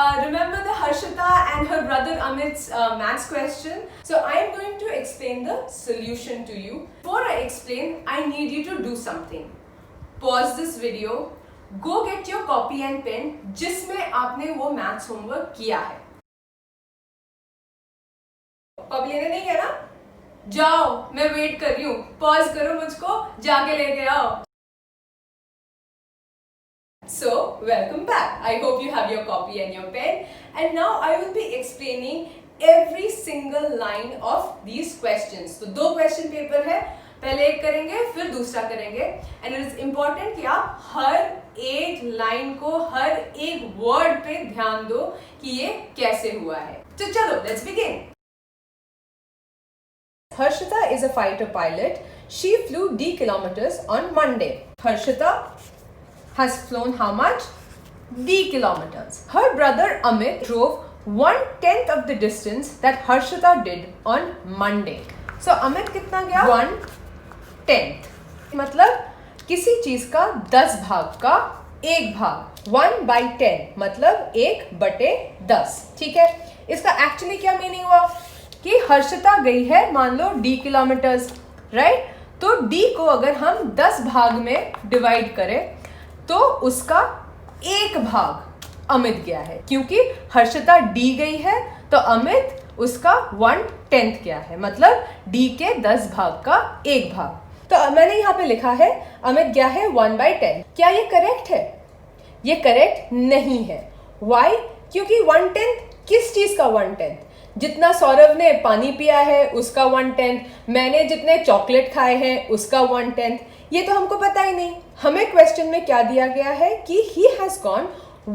remember the Harshita and her brother Amit's maths question? So I am going to explain the solution to you. Before I explain, I need you to do something. Pause this video, go get your copy and pen जिसमें आपने वो maths homework किया है. Copy लेने नहीं गया ना? जाओ, मैं वेट कर रही हूँ. पॉज करो मुझको, जाके लेके आओ. So, welcome back. I hope you have your copy and your pen. And now I will be explaining every single line of these questions. तो दो question paper है, पहले एक करेंगे फिर दूसरा करेंगे. And it is important कि आप हर एक line को, हर एक word पे ध्यान दो कि ये कैसे हुआ है. तो चलो, let's begin. Harshita is a fighter pilot. She flew D kilometers on Monday. Harshita has flown how much? D kilometers. Her brother Amit drove 1/10 of the distance that Harshita did on Monday. So Amit कितना गया? 1/10. मतलब किसी चीज का 10 भाग का एक भाग. 1/10 मतलब 1/10. ठीक है. इसका एक्चुअली क्या मीनिंग हुआ कि हर्षिता गई है मान लो D किलोमीटर्स, राइट? तो D को अगर हम 10 भाग में डिवाइड करें तो उसका एक भाग अमित गया है. क्योंकि हर्षिता D गई है तो अमित उसका 1/10 गया है, मतलब D के 10 भाग का एक भाग. तो मैंने यहाँ पे लिखा है अमित गया है 1/10. क्या ये करेक्ट है? ये करेक्ट नहीं है. वाई? क्योंकि 1/10 किस चीज का 1/10? जितना सौरभ ने पानी पिया है उसका 1/10, मैंने जितने चॉकलेट खाए हैं उसका 1/10. ये तो हमको पता ही नहीं. हमें क्वेश्चन में क्या दिया गया है कि he has gone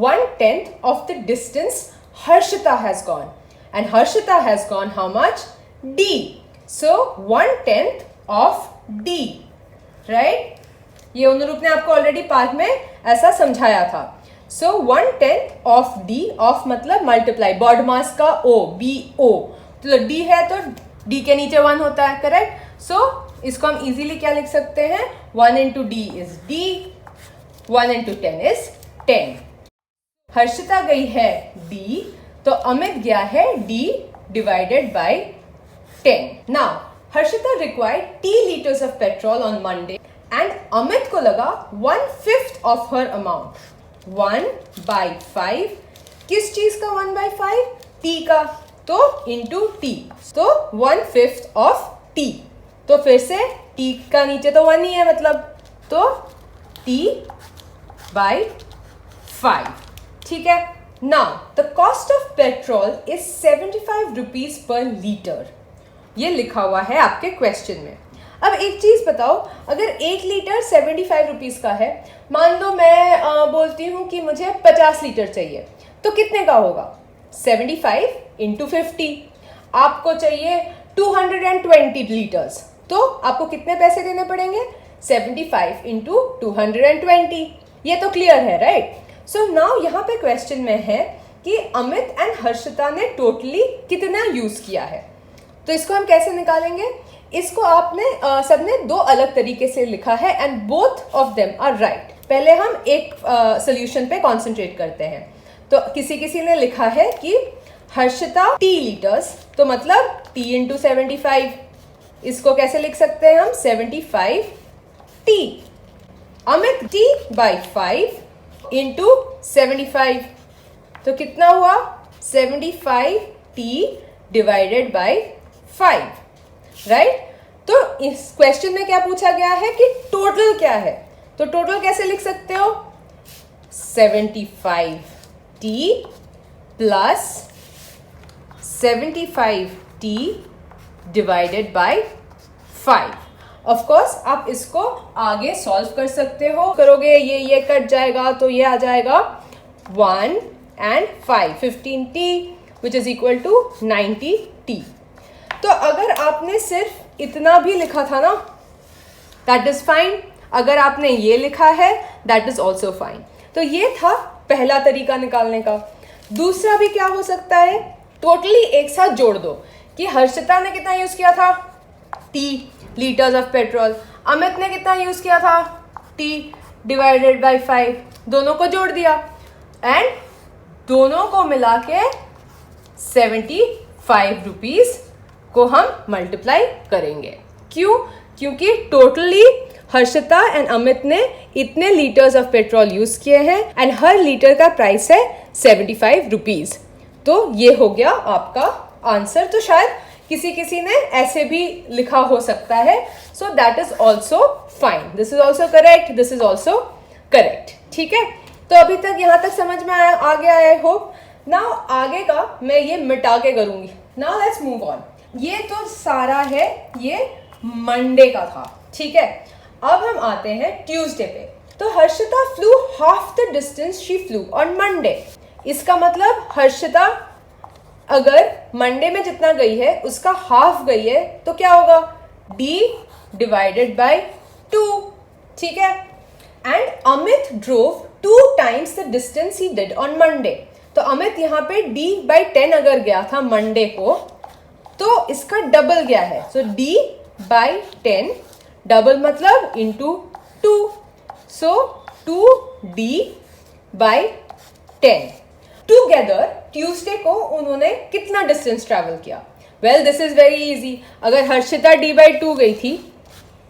1/10 of the distance Harshita has gone, and Harshita has gone how much? D. So 1/10 of D, right? ये अनुरूप ने आपको ऑलरेडी पार्ट में ऐसा समझाया था. So 1/10 of D, of मतलब मल्टीप्लाई, बॉड मास का O, BO. तो D है तो D के नीचे 1 होता है, करेक्ट? So इसको हम इजीली क्या लिख सकते हैं? 1 into D is D, 1 into 10 is 10. Harshita गई है D, तो अमित गया है D divided by 10. Now, Harshita required T liters of petrol on Monday and Amit को लगा 1/5 of her amount. 1/5. किस चीज का 1/5? T का. तो into T. तो 1/5 of T. तो फिर से T का नीचे तो 1 ही है, मतलब तो T/5. ठीक है. Now the cost of petrol is 75 rupees per litre. ये लिखा हुआ है आपके क्वेश्चन में. अब एक चीज बताओ, अगर 1 लीटर 75 रुपीज का है, मान लो मैं बोलती हूँ कि मुझे 50 लीटर चाहिए, तो कितने का होगा? 75 into 50. आपको चाहिए 220 लीटर्स, तो आपको कितने पैसे देने पड़ेंगे? 75 into 220. ये तो क्लियर है, राइट? सो नाउ यहाँ पे क्वेश्चन में है कि अमित एंड हर्षिता ने टोटली कितना यूज किया है. तो इसको हम कैसे निकालेंगे? इसको आपने सबने दो अलग तरीके से लिखा है and both of them are right. पहले हम एक सोल्यूशन पे कॉन्सेंट्रेट करते हैं. तो किसी ने लिखा है कि हर्षिता T लीटर्स, तो मतलब T into 75. इसको कैसे लिख सकते हैं हम? 75T. Amit T/5 into 75. तो कितना हुआ? 75T divided by 5, right? तो इस क्वेश्चन में क्या पूछा गया है कि टोटल क्या है. तो टोटल कैसे लिख सकते हो? 75T plus 75T divided by 5. Of course आप इसको आगे सॉल्व कर सकते हो. करोगे ये कट जाएगा तो ये आ जाएगा 1 and 5, 15T which is equal to 90T. तो अगर आपने सिर्फ इतना भी लिखा था ना, दैट इज फाइन. अगर आपने ये लिखा है, दैट इज ऑल्सो फाइन. तो ये था पहला तरीका निकालने का. दूसरा भी क्या हो सकता है? टोटली एक साथ जोड़ दो कि हर्षिता ने कितना यूज किया था? T litres of petrol. Amit ने कितना यूज किया था? T divided by 5. दोनों को जोड़ दिया एंड दोनों को मिला के 75 रुपीज को हम मल्टीप्लाई करेंगे। क्यों? क्योंकि टोटली हर्षिता एंड अमित ने इतने लीटर्स ऑफ पेट्रोल यूज किए हैं एंड हर लीटर का प्राइस है 75 रुपीज। तो ये हो गया आपका आंसर। तो शायद किसी किसी ने ऐसे भी लिखा हो सकता है, so that is also fine. This is also correct, this is also correct. ठीक है, तो अभी तक यहाँ तक समझ में आ गया आई होप। नाउ आगे का मैं ये मिटा के करूंगी। Now let's move on. ये तो सारा है, ये मंडे का था। ठीक है, अब हम आते हैं ट्यूसडे पे। तो Harshita flew half the distance she flew on Monday. इसका मतलब हर्षिता अगर मंडे में जितना गई है उसका हाफ गई है तो क्या होगा? d divided by 2। ठीक है, and Amit drove 2 times the distance he did on Monday. तो अमित यहाँ पे d/10 अगर गया था मंडे को तो इसका डबल गया है। सो d/10 डबल मतलब इंटू 2, सो 2d/10। टुगेदर ट्यूसडे को उन्होंने कितना डिस्टेंस ट्रैवल किया? Well this is very easy. अगर हर्षिता d/2 गई थी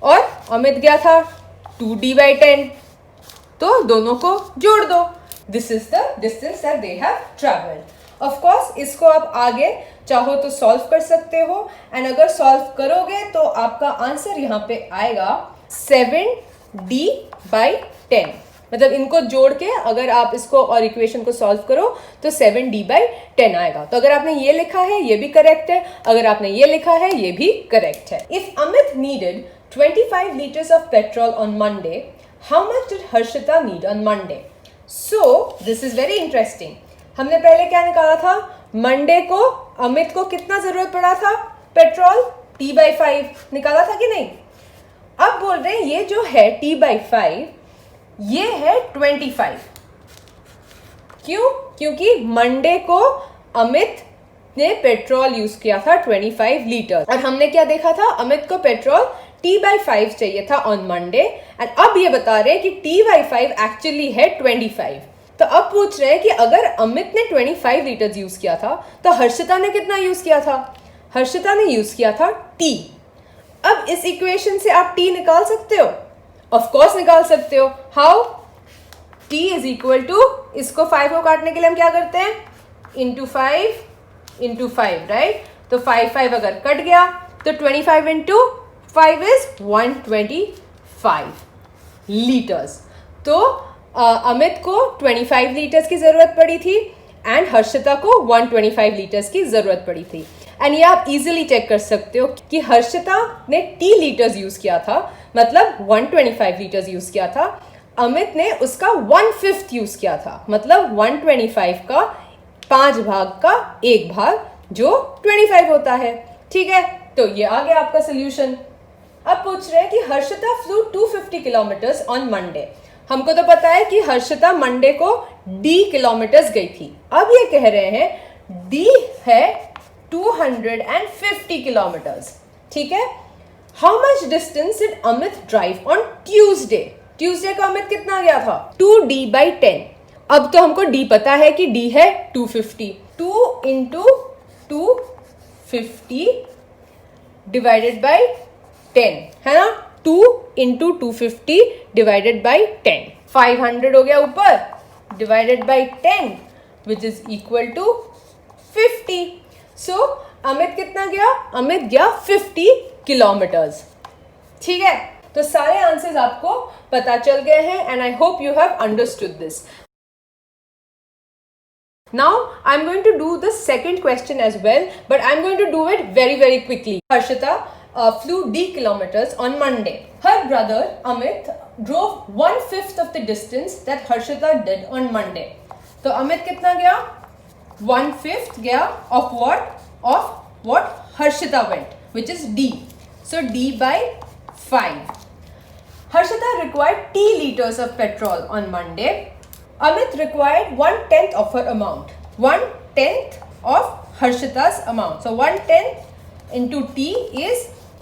और अमित गया था 2d/10, तो दोनों को जोड़ दो। This is the distance that they have travelled. Of course इसको आप आगे चाहो तो सॉल्व कर सकते हो, एंड अगर सॉल्व करोगे तो आपका आंसर यहाँ पे आएगा 7d/10। मतलब इनको जोड़ के अगर आप इसको और इक्वेशन को सॉल्व करो तो 7d/10 आएगा। तो अगर आपने ये लिखा है ये भी करेक्ट है, अगर आपने ये लिखा है ये भी करेक्ट है। If Amit needed 25 liters of petrol on Monday, how much did Harshita need on Monday? So this is very interesting. हमने पहले क्या निकाला था? मंडे को अमित को कितना जरूरत पड़ा था पेट्रोल? t/5 निकाला था कि नहीं? अब बोल रहे हैं ये जो है t/5 ये है 25। क्यों? क्योंकि मंडे को अमित ने पेट्रोल यूज किया था 25 लीटर, और हमने क्या देखा था? अमित को पेट्रोल t/5 चाहिए था ऑन मंडे, एंड अब ये बता रहे हैं कि t/5 एक्चुअली है 25। तो अब पूछ रहे हैं कि अगर अमित ने 25 लीटर यूज किया था तो हर्षिता ने कितना यूज किया था? हर्षिता ने यूज किया था t। अब इस इक्वेशन से आप t निकाल सकते हो? ऑफ कोर्स निकाल सकते हो। How? t is equal to, इसको 5 को काटने के लिए हम क्या करते हैं? Into 5 right? तो 5 अगर कट गया तो 25 इंटू 5 इज 125 लीटर्स। तो अमित को 25 लीटर्स की जरूरत पड़ी थी एंड हर्षिता को 125 लीटर्स की जरूरत पड़ी थी। एंड ये आप इजीली चेक कर सकते हो कि हर्षिता ने t लीटर्स यूज किया था, मतलब 125 लीटर्स यूज किया था। अमित ने उसका 1/5 यूज किया था, मतलब 125 का 5 भाग का 1 भाग जो 25 होता है। ठीक है, तो ये आ गया आपका सोल्यूशन। अब पूछ रहे हैं कि Harshita flu 250 kilometres on Monday. हमको तो पता है कि हर्षिता मंडे को d किलोमीटर्स गई थी। अब ये कह रहे हैं d है 250 किलोमीटर्स। ठीक है, how much distance did Amit drive on Tuesday? Tuesday को अमित कितना गया था? 2d/10। अब तो हमको d पता है कि d है 250। 2 इंटू 250 डिवाइडेड बाई 10 है ना? 2 इंटू 250 डिवाइडेड बाई 10, 500 हो गया ऊपर, divided by 10 which is equal to 50। So Amit कितना गया? अमित गया 50 किलोमीटर्स। ठीक है, तो सारे आंसर्स आपको पता चल गए हैं and I hope you have understood this. Now I'm going to do the second question as well, but I'm going to do it very quickly. Harshita flew d kilometers on Monday. Her brother Amit drove 1/5 of the distance that Harshita did on Monday. तो अमित कितना गया? 1/5 गया of what? Of what Harshita went, which is d. So d/5. Harshita required t liters of petrol on Monday. Amit required 1/10 of her amount. 1/10 of Harshita's amount. So 1/10 into t is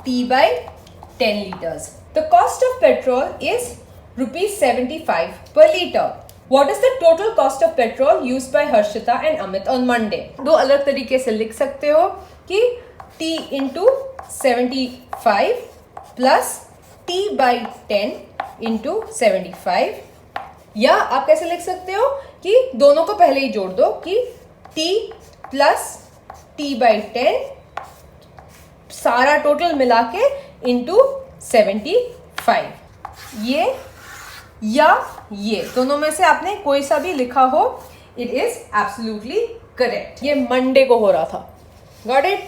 t/10 liters. The cost of petrol is rupees 75 per liter. What is the total cost of petrol used by Harshita and Amit on Monday? दो अलग तरीके से लिख सकते हो कि T into 75 plus T by 10 into 75, या आप कैसे लिख सकते हो कि दोनों को पहले ही जोड़ दो कि T plus T by 10 सारा टोटल मिला के into 75. ये या ये दोनों में से आपने कोई सा भी लिखा हो, इट इज एब्सोल्युटली करेक्ट. ये मंडे को हो रहा था. Got it?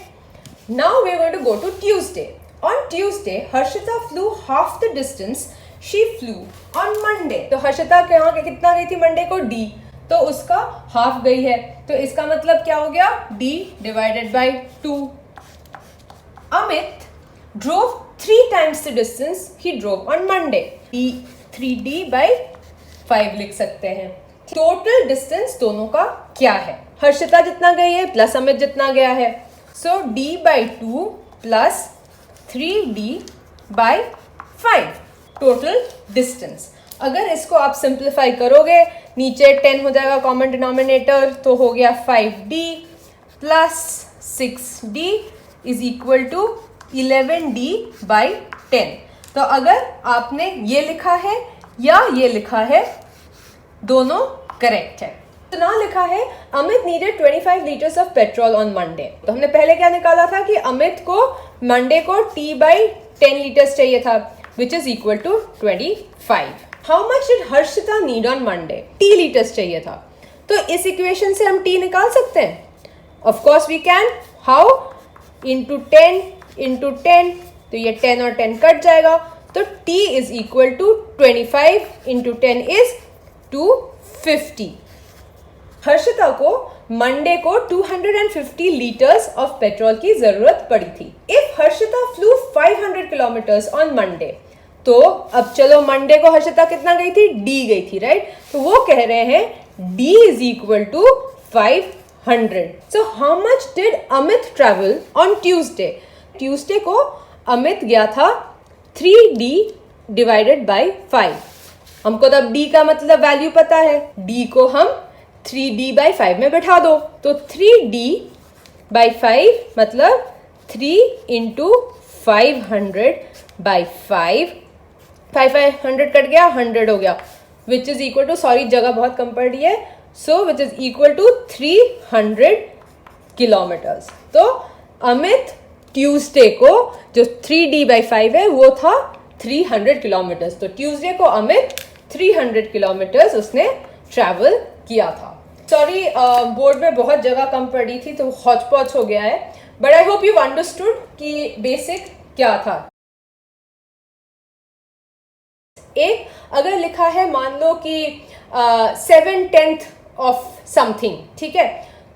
Now we are going to go to Tuesday. On Tuesday Harshita flew half the distance she flew on Monday. तो हर्षिता के यहाँ कितना गई थी मंडे को? D. तो उसका हाफ गई है, तो इसका मतलब क्या हो गया? D divided by 2. Amit drove 3 times the distance he drove on Monday. 3D by 5 लिख सकते हैं. टोटल डिस्टेंस दोनों का क्या है? हर्षिता जितना गई है प्लस अमित जितना गया है. सो D by 2 plus 3D by 5 total distance. अगर इसको आप सिंप्लीफाई करोगे, नीचे 10 हो जाएगा कॉमन डिनोमिनेटर, तो हो गया 5D plus 6D is equal to 11D by 10. तो अगर आपने ये लिखा है या ये लिखा है, दोनों करेक्ट है. तो ना लिखा है Amit needed 25 litres of petrol on Monday. तो हमने पहले क्या निकाला था कि अमित को मंडे को T by 10 लीटर्स चाहिए था, which is equal to 25. How much did Harshita need on Monday? T litres चाहिए था. तो इस इक्वेशन से हम T निकाल सकते हैं. Of course we can. How? Into 10, तो ये 10 और 10 कट जाएगा, तो T is equal to 25 into 10 is 250. हर्षिता को मंडे को 250 लीटर्स ऑफ पेट्रोल की जरूरत पड़ी थी. If Harshita flu 500 kilometres on Monday, तो अब चलो मंडे को हर्षिता कितना गई थी? D गई थी, राइट? तो वो कह रहे हैं D is equal to 500. So how much did Amit travel on Tuesday? Tuesday को अमित गया था 3D डिवाइडेड बाई 5. हमको तब D का मतलब वैल्यू पता है. D को हम 3D बाई 5 में बैठा दो, तो 3D बाई 5 मतलब 3 इंटू 500 बाई 5. 500 कट गया, 100 हो गया, which is equal to, sorry जगह बहुत कम पड़ रही है, so which is equal to 300 kilometres. तो अमित ट्यूसडे को जो 3D बाई 5 है वो था 300 किलोमीटर्स. तो ट्यूसडे को अमित 300 किलोमीटर्स उसने ट्रैवल किया था. सॉरी बोर्ड में बहुत जगह कम पड़ी थी तो हौच पौच हो गया है, but I hope you understood कि बेसिक क्या था. एक अगर लिखा है मान लो कि 7/10 ऑफ समथिंग, ठीक है,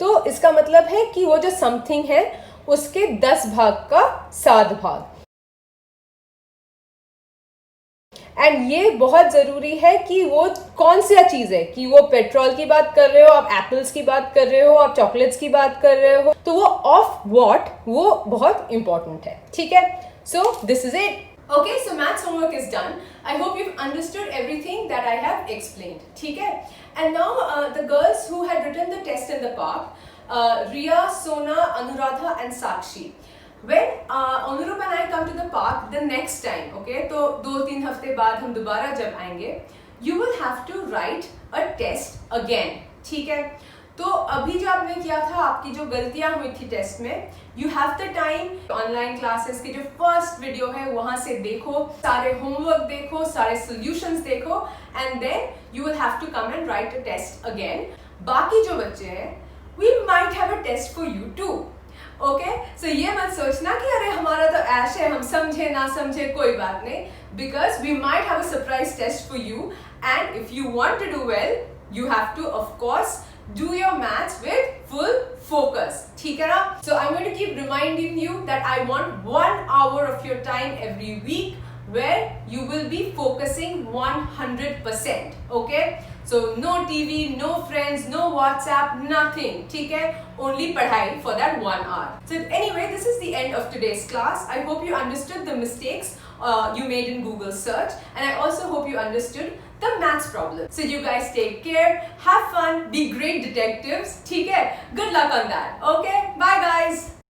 तो इसका मतलब है कि वो जो समथिंग है उसके 10 भाग का 7 भाग. एंड ये बहुत जरूरी है कि वो कौन सा चीज है, कि वो पेट्रोल की बात कर रहे हो, आप एप्पल्स की बात कर रहे हो, आप चॉकलेट्स की बात कर रहे हो, तो वो ऑफ व्हाट, वो बहुत इंपॉर्टेंट है. ठीक है, so this is it. Okay, so maths homework is done. I hope you've understood everything that I have explained. ठीक है? And now the girls who had written the test in the park, Riya, Sona, Anuradha and Sakshi. When Anurup and I come to the park the next time, okay? तो 2-3 हफ्ते बाद हम दोबारा जब आएंगे, you will have to write a test again. ठीक है? तो अभी जो आपने किया था, आपकी जो गलतियां हुई थी टेस्ट में, you have the time. Online classes की जो फर्स्ट वीडियो है वहां से देखो, सारे होमवर्क देखो, सारे सॉल्यूशंस देखो, and then you will have to come and write a test again. बाकी जो बच्चे हैं, we might have a test for you too. Okay, so ये मत सोचना कि अरे हमारा तो ऐश है, हम समझे ना समझे कोई बात नहीं, because we might have a surprise test for you. And if you want to do well, you have to of course do your maths with full focus. ठीक है ना? So I'm going to keep reminding you that I want 1 hour of your time every week where you will be focusing 100%. Okay? So no TV, no friends, no WhatsApp, nothing. ठीक है? Only पढ़ाई for that 1 hour. So anyway, this is the end of today's class. I hope you understood the mistakes you made in Google search, and I also hope you understood the maths problem. So you guys take care, have fun, be great detectives. ठीक है? Good luck on that. Okay? Bye guys.